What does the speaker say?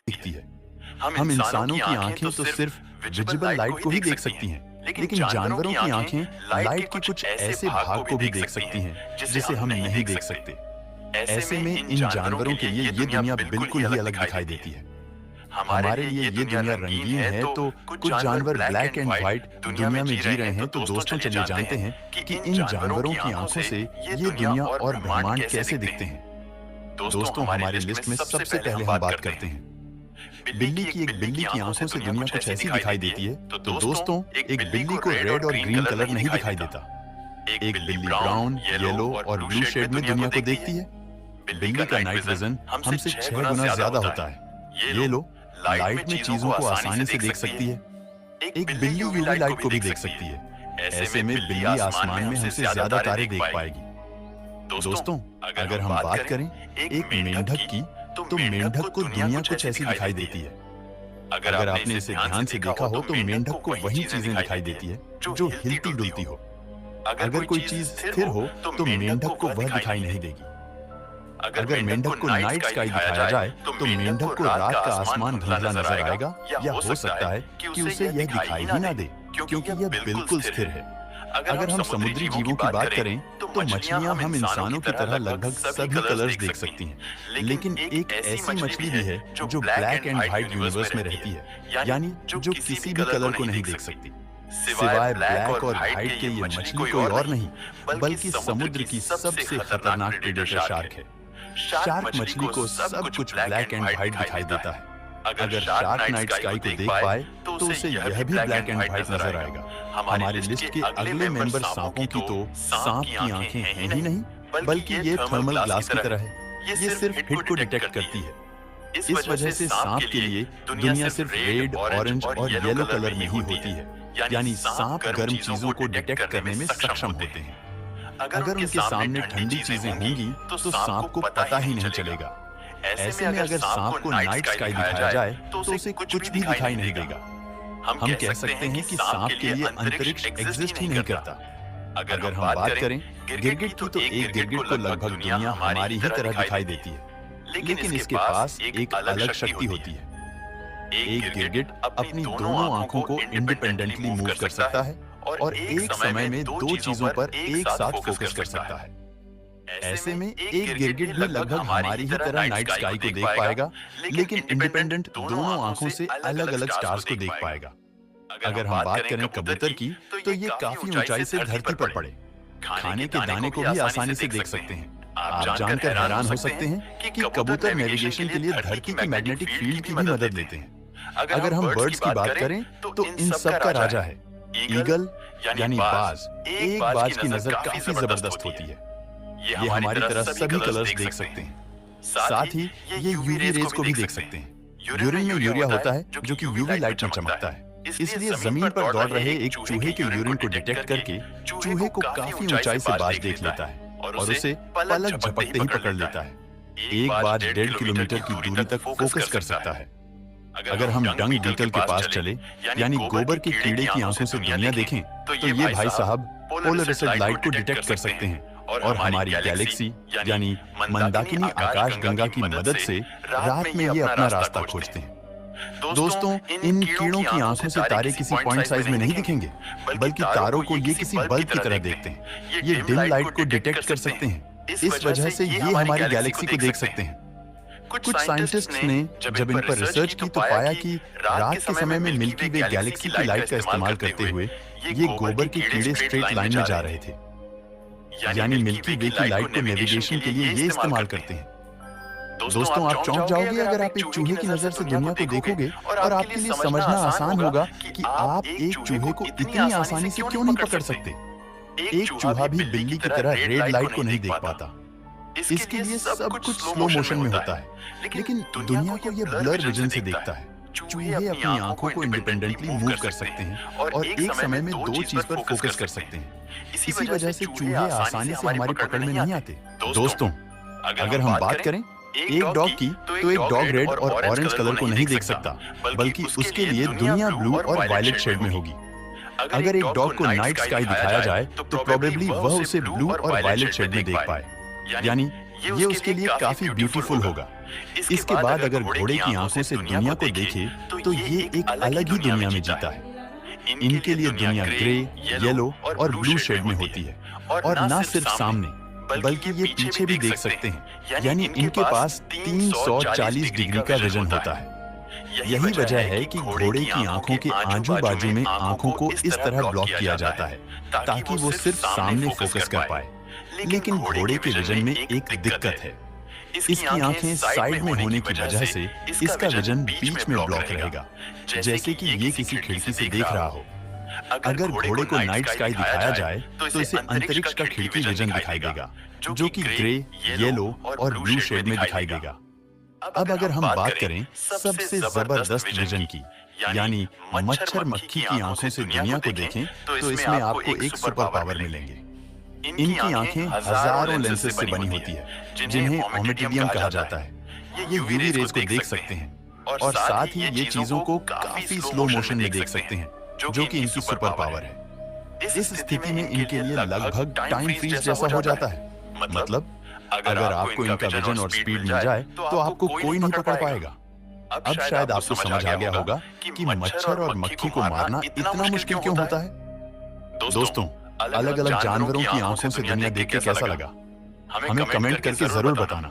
दिखती है। हम इंसानों की आंखें तो सिर्फ विजिबल लाइट को ही देख सकती हैं, लेकिन जानवरों की आंखें लाइट के कुछ ऐसे भाग को भी देख सकती हैं जिसे हम नहीं देख सकते। ऐसे में इन जानवरों के लिए ये दुनिया बिल्कुल ही अलग दिखाई देती है। हमारे लिए ये दुनिया रंगीन है तो कुछ जानवर ब्लैक एंड व्हाइट दुनिया में जी रहे हैं। तो दोस्तों चलिए जानते हैं कि इन जानवरों की आंखों से ये दुनिया और ब्रह्मांड कैसे दिखते हैं। दोस्तों हमारी लिस्ट में सबसे पहले हम बात करते हैं बिल्ली की। एक बिल्ली की आंखों से दुनिया कुछ ऐसी दिखाई देती है। तो दोस्तों एक बिल्ली को रेड और ग्रीन कलर नहीं दिखाई देता। एक बिल्ली ब्राउन, येलो और ब्लू शेड में दुनिया को देखती है। बिल्ली का नाइट विजन हमसे 6 गुना ज्यादा होता है। ये लो लाइट में चीजों को आसानी से देख सकती है। एक बिल्ली यूवी लाइट को भी देख सकती है। ऐसे में बिल्ली आसमान में हमसे ज्यादा तारे देख पाएगी। दोस्तों अगर हम बात करें एक मेंढक की, तो मेंढक को दुनिया कुछ ऐसी दिखाई देती है। अगर आपने इसे ध्यान से देखा हो तो मेंढक को वही चीजें दिखाई देती है जो हिलती डुलती हो। अगर कोई चीज स्थिर हो तो मेंढक को वह दिखाई नहीं देगी। अगर मेंढक को नाइट स्काई दिखाया जाए तो मेंढक को रात का आसमान धुंधला नजर आएगा, या हो सकता है कि उसे यह दिखाई ही ना दे क्योंकि यह बिल्कुल स्थिर है। अगर हम समुद्री जीवों की बात करें तो मछलियां हम इंसानों की तरह लगभग सभी कलर्स देख सकती हैं, लेकिन एक ऐसी मछली भी है जो ब्लैक एंड व्हाइट यूनिवर्स में रहती है, यानी जो किसी भी कलर को नहीं देख सकती। सिवाय ब्लैक और व्हाइट के ये मछली कोई और नहीं बल्कि समुद्र की सबसे खतरनाक प्रेडेटर शार्क है। शार्क मछली को सब कुछ ब्लैक एंड व्हाइट दिखाई देता है। अगर शार्क नाइट स्काई को देख पाए तो उसे यह भी ब्लैक एंड व्हाइट नजर आएगा। हमारी लिस्ट के अगले मेंबर सांपों की, तो सांप की आंखें हैं ही नहीं बल्कि ये थर्मल ग्लास की तरह है। ये सिर्फ हिट को डिटेक्ट करती है। इस वजह से सांप के लिए दुनिया सिर्फ रेड, ऑरेंज और येलो कलर में ही होती है, यानी सांप गर्म चीजों को डिटेक्ट करने में सक्षम होते हैं। अगर उनके सामने ठंडी चीजें होंगी तो सांप को पता ही नहीं चलेगा। ऐसे में अगर सांप को नाइट स्काई दिखाया जाए तो उसे कुछ भी दिखाई नहीं देगा। हम कह सकते हैं कि सांप के लिए अंतरिक्ष एग्जिस्ट ही नहीं करता। अगर हम बात करें गिरगिट की, तो एक गिरगिट को लगभग दुनिया हमारी ही तरह दिखाई देती है, लेकिन इसके पास एक अलग शक्ति होती है। एक गिरगिट अपनी दोनों आंखों को इंडिपेंडेंटली मूव कर सकता है और एक समय में दो चीजों पर एक साथ फोकस कर सकता है। ऐसे में एक गिरगिट भी लगभग हमारी ही तरह नाइट स्काई को देख पाएगा, लेकिन इंडिपेंडेंट दोनों आंखों से अलग अलग स्टार्स को देख पाएगा। अगर हम बात करें कबूतर की, तो ये काफी ऊंचाई से धरती पर पड़े खाने के दाने को भी आसानी से देख सकते हैं। आप जानकर हैरान हो सकते हैं कि कबूतर नेविगेशन के लिए धरती की मैग्नेटिक फील्ड की भी मदद लेते हैं। अगर हम बर्ड्स की बात करें तो इन सब का राजा है ईगल, यानी बाज। एक बाज की नजर काफी जबरदस्त होती है। ये हमारी तरह सभी कलर्स देख सकते हैं, साथ ही ये यूवी रेज को भी देख सकते हैं। यूरिन में यूरिया होता है जो कि यूवी लाइट में चमकता है, इसलिए जमीन पर दौड़ रहे एक चूहे के यूरिन को डिटेक्ट करके चूहे को काफी ऊंचाई से बाज देख लेता है और उसे पलक झपकते ही पकड़ लेता है। एक बाज 1.5 किलोमीटर की दूरी तक फोकस कर सकता है। अगर हम डंग बीटल के पास चले, यानी गोबर के कीड़े की आंखों से दुनिया देखें, तो ये भाई साहब पोलराइज्ड लाइट को डिटेक्ट कर सकते हैं और हमारी गैलेक्सी यानी मंदाकिनी आकाशगंगा की मदद से रात में ये अपना रास्ता खोजते हैं। दोस्तों इन कीड़ों की आंखों से तारे किसी पॉइंट साइज में नहीं दिखेंगे, बल्कि तारों को ये किसी बल्ब की तरह देखते हैं। ये डिम लाइट को डिटेक्ट कर सकते हैं, इस वजह से ये हमारी गैलेक्सी को देख सकते हैं। कुछ साइंटिस्ट्स ने जब इन पर रिसर्च की तो पाया कि रात के समय में मिल्की वे गैलेक्सी की लाइट का इस्तेमाल करते हुए ये गोबर के कीड़े स्ट्रेट लाइन में जा रहे थे, यानी मिल्की वे की लाइट को नेविगेशन के लिए ये इस्तेमाल करते हैं। दोस्तों आप चौंक जाओगे अगर आप एक चूहे की नजर से दुनिया को देखोगे, और आपके लिए समझना आसान होगा कि आप एक चूहे को इतनी आसानी से क्यों नहीं पकड़ सकते। एक चूहा भी बिल्ली की तरह रेड लाइट को नहीं देख पाता। इसके लिए सब कुछ स्लो मोशन में होता है, लेकिन दुनिया को ये ब्लर विजन से देखता है। चूहे अपनी आंखों को इंडिपेंडेंटली मूव कर सकते हैं और एक समय में दो चीज पर फोकस कर सकते हैं। इसी वजह से चूहे आसानी से हमारी पकड़ में नहीं आते। दोस्तों अगर हम बात करें एक डॉग की, तो एक डॉग रेड और ऑरेंज कलर को नहीं देख सकता, बल्कि उसके लिए दुनिया ब्लू और वायलेट शेड में होगी। अगर एक डॉग को नाइट स्काई दिखाया जाए तो प्रोबेबली वह उसे ब्लू और वायलेट शेड में देख पाए, यानी ये उसके लिए काफी ब्यूटीफुल होगा। इसके बाद अगर घोड़े की आंखों से दुनिया को देखे तो ये एक अलग ही दुनिया में जीता है। इनके लिए दुनिया ग्रे, येलो और ब्लू शेड में होती है, और ना सिर्फ सामने बल्कि ये पीछे भी देख सकते हैं। यानी इनके पास 340 डिग्री का विजन होता है। यही वजह है कि घोड़े की आंखों के आजू बाजू में आंखों को इस तरह ब्लॉक किया जाता है ताकि वो सिर्फ सामने फोकस कर पाए। लेकिन घोड़े के विजन में एक दिक्कत है। इसकी आंखें साइड में होने की वजह से इसका विजन बीच में ब्लॉक रहेगा, जैसे कि ये किसी खिड़की से देख रहा हो। अगर घोड़े को नाइट स्काई दिखाया जाए तो इसे अंतरिक्ष का खिड़की विजन दिखाई देगा, जो कि ग्रे, येलो और ब्लू शेड में दिखाई देगा। अब अगर हम बात करें सबसे जबरदस्त विजन की, यानी मच्छर मक्खी की आंखों से दुनिया को देखें, तो इसमें आपको एक सुपर पावर मिलेंगे। इनकी आंखें हजारों लेंसेज से बनी होती है, जिन्हें ओमेटिडियम कहा जाता है। ये यूवी रेज को देख सकते हैं और साथ ही ये चीजों को काफी स्लो मोशन में देख सकते हैं, जो कि इनकी सुपर पावर है। इस स्थिति में इनके लिए लगभग टाइम फ्रीज जैसा हो जाता है। मतलब अगर आपको इनका विजन और स्पीड मिल जाए तो आपको कोई नहीं पकड़ पाएगा। अब शायद आपको समझ आ गया होगा कि मच्छर और मक्खी को मारना इतना मुश्किल क्यों होता है। दोस्तों, अलग अलग जानवरों की आंखों से दुनिया देख के कैसा लगा? हमें कमेंट करके जरूर बताना।